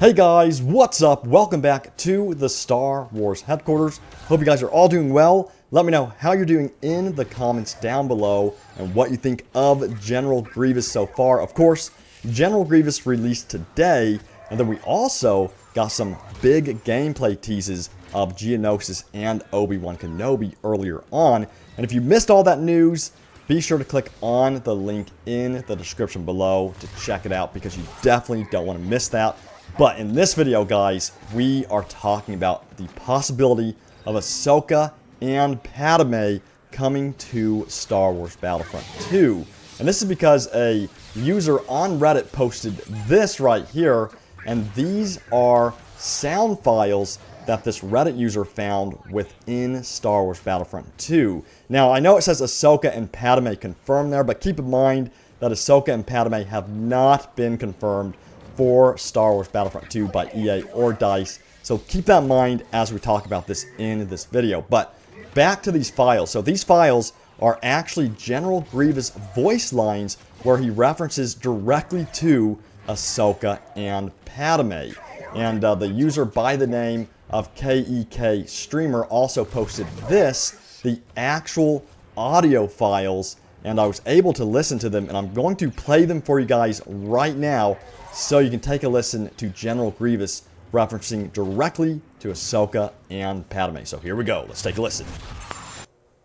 Hey guys, what's up? Welcome back to the Star Wars headquarters. Hope you guys are all doing well. Let me know how you're doing in the comments down below and what you think of General Grievous so far. Of course, General Grievous released today, and then we also got some big gameplay teases of Geonosis and Obi-Wan Kenobi earlier on. And if you missed all that news, be sure to click on the link in the description below to check it out because you definitely don't want to miss that. But in this video, guys, we are talking about the possibility of Ahsoka and Padme coming to Star Wars Battlefront 2. And this is because a user on Reddit posted this right here, and these are sound files that this Reddit user found within Star Wars Battlefront 2. Now, I know it says Ahsoka and Padme confirmed there, but keep in mind that Ahsoka and Padme have not been confirmed for Star Wars Battlefront 2 by EA or DICE. So keep that in mind as we talk about this in this video. But back to these files. So these files are actually General Grievous voice lines where he references directly to Ahsoka and Padme. And the user by the name of KEK Streamer also posted this, the actual audio files, and I was able to listen to them, and I'm going to play them for you guys right now so you can take a listen to General Grievous referencing directly to Ahsoka and Padme. So here we go. Let's take a listen.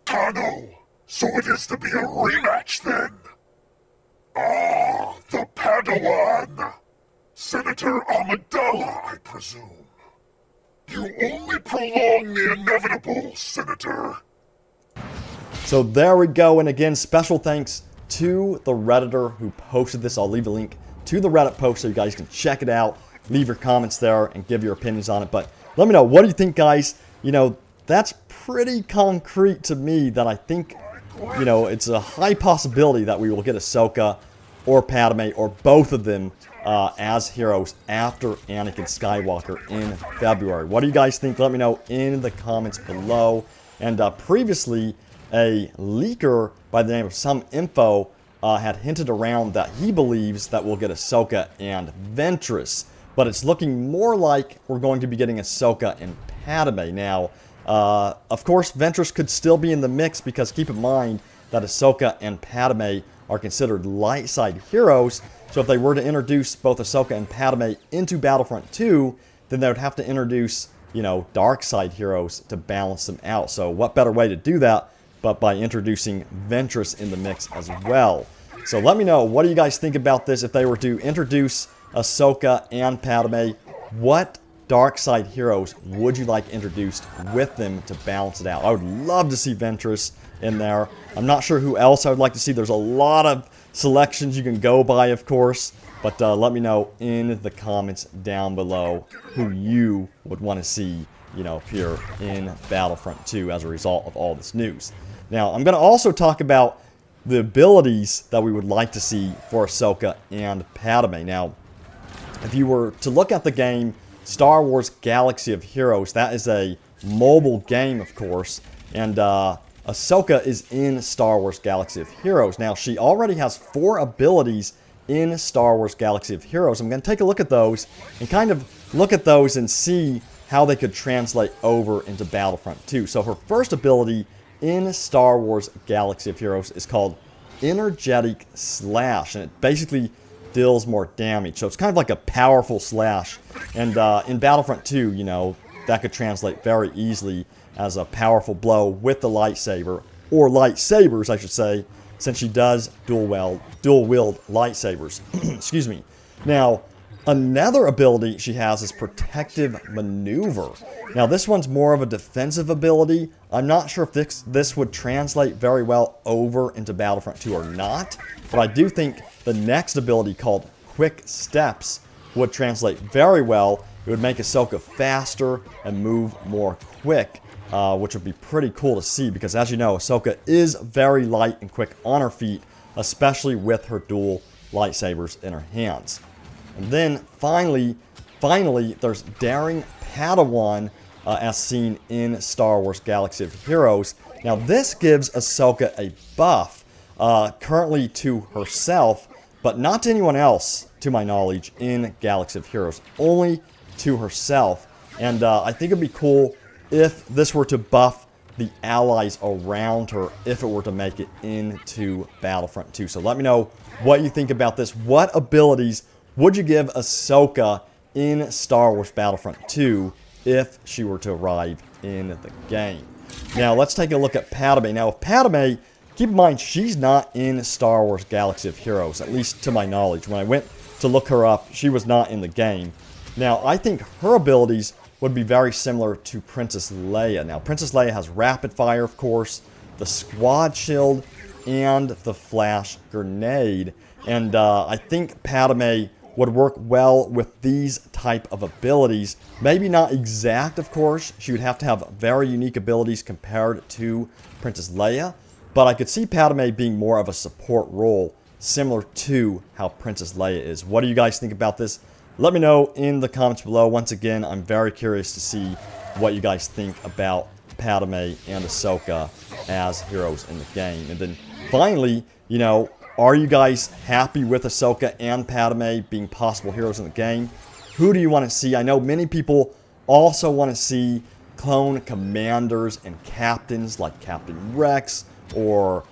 Tano, so it is to be a rematch then? Ah, the Padawan. Senator Amidala, I presume. You only prolong the inevitable, Senator. So there we go, and again, special thanks to the Redditor who posted this. I'll leave a link to the Reddit post so you guys can check it out, leave your comments there, and give your opinions on it. But let me know, what do you think, guys? You know, that's pretty concrete to me that I think, you know, it's a high possibility that we will get Ahsoka or Padme or both of them as heroes after Anakin Skywalker in February. What do you guys think? Let me know in the comments below. And previously, a leaker by the name of Some Info had hinted around that he believes that we'll get Ahsoka and Ventress, but it's looking more like we're going to be getting Ahsoka and Padme. Now, of course, Ventress could still be in the mix because keep in mind that Ahsoka and Padme are considered light side heroes, so if they were to introduce both Ahsoka and Padme into Battlefront 2, then they would have to introduce, you know, dark side heroes to balance them out. So what better way to do that but by introducing Ventress in the mix as well. So let me know, what do you guys think about this? If they were to introduce Ahsoka and Padme, what dark side heroes would you like introduced with them to balance it out? I would love to see Ventress in there. I'm not sure who else I would like to see. There's a lot of selections you can go by, of course, but let me know in the comments down below who you would want to see, you know, appear in Battlefront 2 as a result of all this news. Now, I'm going to also talk about the abilities that we would like to see for Ahsoka and Padme. Now, if you were to look at the game Star Wars Galaxy of Heroes, that is a mobile game, of course, and Ahsoka is in Star Wars Galaxy of Heroes. Now, she already has 4 abilities in Star Wars Galaxy of Heroes. I'm going to take a look at those and kind of look at those and see how they could translate over into Battlefront 2. So her first ability in Star Wars Galaxy of Heroes is called Energetic Slash, and it basically deals more damage. So it's kind of like a powerful slash. And in Battlefront 2, you know, that could translate very easily as a powerful blow with the lightsaber, or lightsabers, I should say, since she does dual-wield lightsabers. Excuse me. Now, another ability she has is Protective Maneuver. Now, this one's more of a defensive ability. I'm not sure if this would translate very well over into Battlefront 2 or not, but I do think the next ability called Quick Steps would translate very well. It would make Ahsoka faster and move more quick, which would be pretty cool to see because, as you know, Ahsoka is very light and quick on her feet, especially with her dual lightsabers in her hands. And then finally, there's Daring Padawan as seen in Star Wars Galaxy of Heroes. Now this gives Ahsoka a buff currently to herself, but not to anyone else, to my knowledge, in Galaxy of Heroes. Only to herself. And I think it'd be cool if this were to buff the allies around her, if it were to make it into Battlefront 2. So let me know what you think about this. What abilities would you give Ahsoka in Star Wars Battlefront 2 if she were to arrive in the game? Now, let's take a look at Padme. Now, if Padme, keep in mind, she's not in Star Wars Galaxy of Heroes, at least to my knowledge. When I went to look her up, she was not in the game. Now, I think her abilities would be very similar to Princess Leia. Now, Princess Leia has rapid fire, of course, the squad shield, and the flash grenade. And I think Padme would work well with these type of abilities. Maybe not exact, of course. She would have to have very unique abilities compared to Princess Leia. But I could see Padme being more of a support role, similar to how Princess Leia is. What do you guys think about this? Let me know in the comments below. Once again, I'm very curious to see what you guys think about Padme and Ahsoka as heroes in the game. And then finally, you know, are you guys happy with Ahsoka and Padme being possible heroes in the game? Who do you want to see? I know many people also want to see clone commanders and captains like Captain Rex or,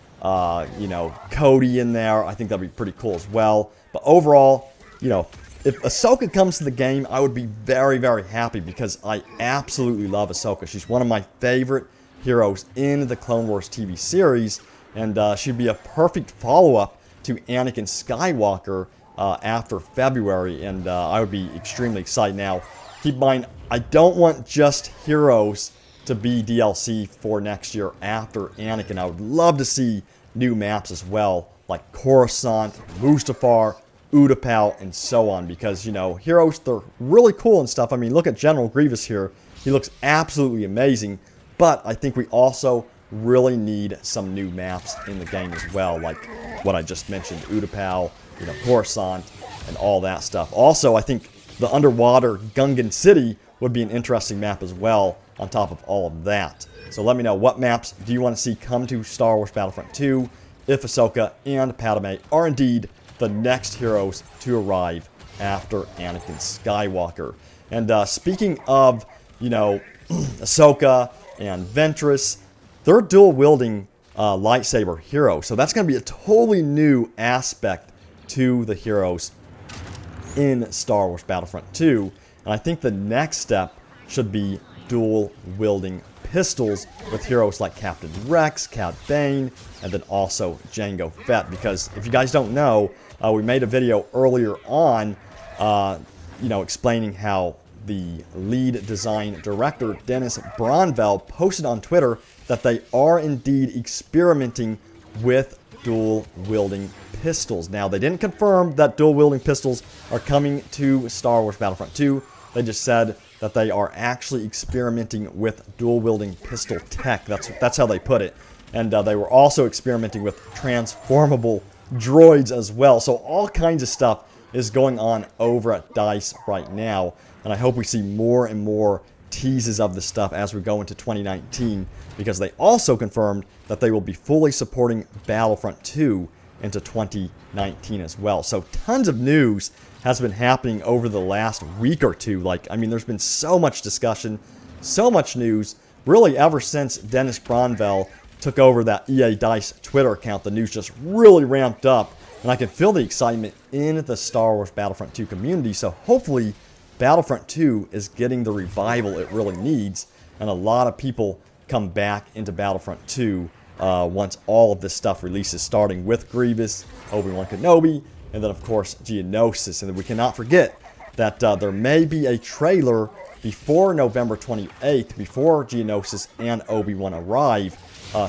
you know, Cody in there. I think that'd be pretty cool as well. But overall, you know, if Ahsoka comes to the game, I would be very, very happy because I absolutely love Ahsoka. She's one of my favorite heroes in the Clone Wars TV series, and she'd be a perfect follow-up to Anakin Skywalker after February, and I would be extremely excited. Now, keep in mind, I don't want just heroes to be DLC for next year after Anakin. I would love to see new maps as well, like Coruscant, Mustafar, Utapau, and so on, because, you know, heroes, they're really cool and stuff. I mean, look at General Grievous here. He looks absolutely amazing, but I think we also really need some new maps in the game as well, like what I just mentioned, Utapau, you know, Coruscant, and all that stuff. Also, I think the underwater Gungan City would be an interesting map as well, on top of all of that. So let me know, what maps do you want to see come to Star Wars Battlefront 2 if Ahsoka and Padme are indeed the next heroes to arrive after Anakin Skywalker. And speaking of, you know, Ahsoka and Ventress, they're dual-wielding lightsaber heroes. So that's going to be a totally new aspect to the heroes in Star Wars Battlefront 2. And I think the next step should be dual-wielding pistols with heroes like Captain Rex, Cad Bane, and then also Jango Fett. Because if you guys don't know, we made a video earlier on, you know, explaining how the lead design director, Dennis Bronvell, posted on Twitter that they are indeed experimenting with dual-wielding pistols. Now, they didn't confirm that dual-wielding pistols are coming to Star Wars Battlefront 2. They just said that they are actually experimenting with dual-wielding pistol tech. That's how they put it. And they were also experimenting with transformable droids as well. So all kinds of stuff is going on over at DICE right now. And I hope we see more and more teases of this stuff as we go into 2019, because they also confirmed that they will be fully supporting Battlefront 2 into 2019 as well. So tons of news has been happening over the last week or two. Like, I mean, there's been so much discussion, so much news, really ever since Dennis Bronvell took over that EA DICE Twitter account. The news just really ramped up, and I can feel the excitement in the Star Wars Battlefront 2 community. So hopefully Battlefront 2 is getting the revival it really needs, and a lot of people come back into Battlefront 2 once all of this stuff releases, starting with Grievous, Obi-Wan Kenobi, and then of course Geonosis. And then we cannot forget that there may be a trailer before November 28th, before Geonosis and Obi-Wan arrive,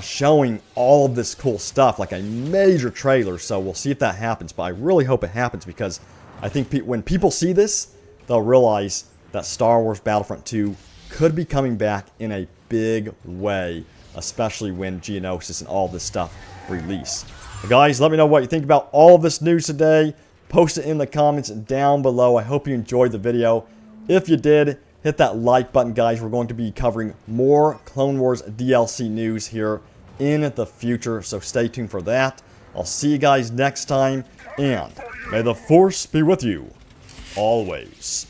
showing all of this cool stuff, like a major trailer. So we'll see if that happens, but I really hope it happens, because I think when people see this, they'll realize that Star Wars Battlefront 2 could be coming back in a big way, especially when Geonosis and all this stuff release. But guys, let me know what you think about all of this news today. Post it in the comments down below. I hope you enjoyed the video. If you did, hit that like button, guys. We're going to be covering more Clone Wars DLC news here in the future, so stay tuned for that. I'll see you guys next time, and may the Force be with you always.